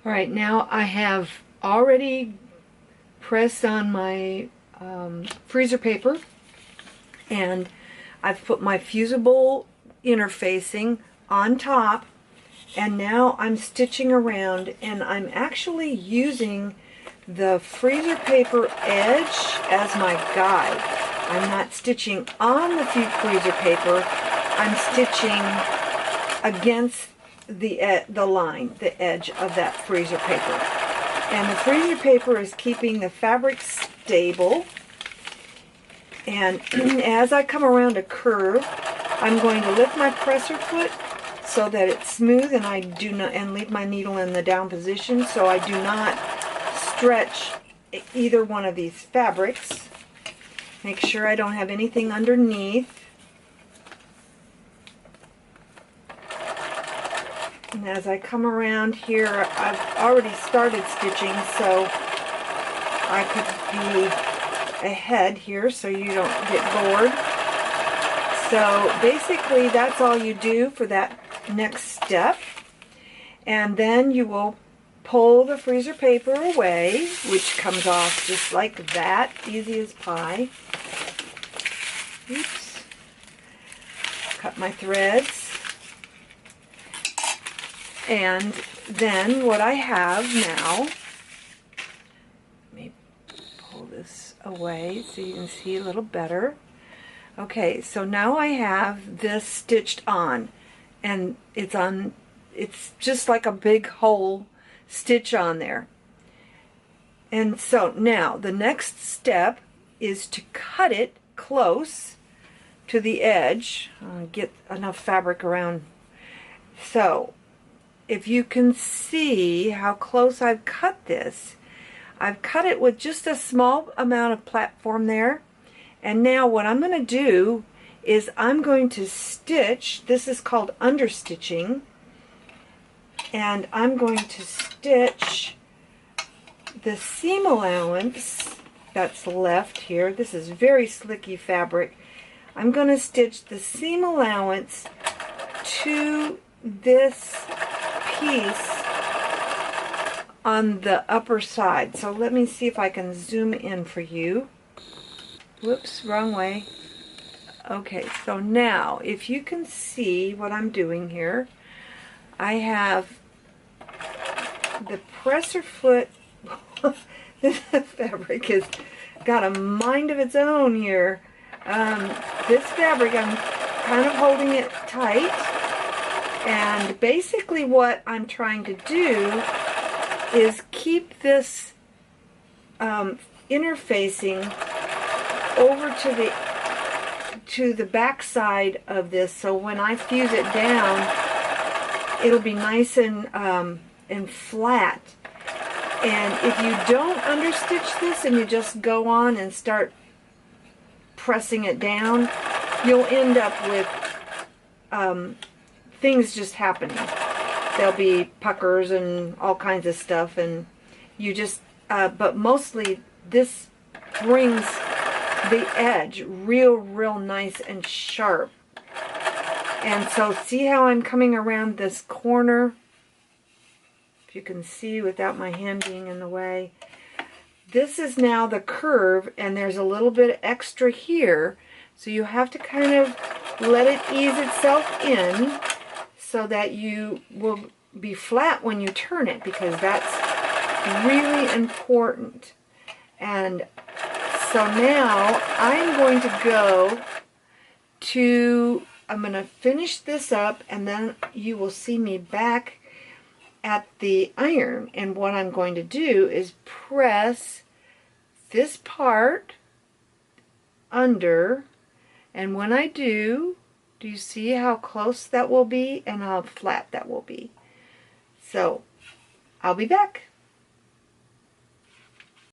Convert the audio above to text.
All right, now I have already pressed on my freezer paper, and I've put my fusible interfacing on top, and now I'm stitching around, and I'm actually using the freezer paper edge as my guide. I'm not stitching on the freezer paper, I'm stitching against the line, the edge of that freezer paper. And the freezer paper is keeping the fabric stable. And as I come around a curve, I'm going to lift my presser foot so that it's smooth, and I do not, and leave my needle in the down position so I do not stretch either one of these fabrics. Make sure I don't have anything underneath. And as I come around here, I've already started stitching, so I could be ahead here so you don't get bored. So basically that's all you do for that next step. And then you will pull the freezer paper away, which comes off just like that, easy as pie. Oops. Cut my threads. And then what I have now, let me pull this away so you can see a little better. Okay, so now I have this stitched on, and it's just like a big hole stitch on there. And so now the next step is to cut it close to the edge. Get enough fabric around. So if you can see how close I've cut this, I've cut it with just a small amount of platform there. And now what I'm going to do is I'm going to stitch, this is called understitching, and I'm going to stitch the seam allowance that's left here. This is very slicky fabric. I'm going to stitch the seam allowance to this piece on the upper side. So let me see if I can zoom in for you. Whoops, wrong way. Okay, so now if you can see what I'm doing here, I have the presser foot. This fabric has got a mind of its own here. This fabric, I'm kind of holding it tight, and basically what I'm trying to do is keep this interfacing over to the back side of this, so when I fuse it down, it'll be nice and flat. And if you don't understitch this and you just go on and start pressing it down, you'll end up with things just happening. There'll be puckers and all kinds of stuff, and you just but mostly this brings the edge real nice and sharp. And so see how I'm coming around this corner? If you can see without my hand being in the way. This is now the curve, and there's a little bit extra here, so you have to kind of let it ease itself in so that you will be flat when you turn it, because that's really important. And so now I'm going to go to, I'm going to finish this up, and then you will see me back at the iron. And what I'm going to do is press this part under, and when I do you see how close that will be and how flat that will be? So I'll be back.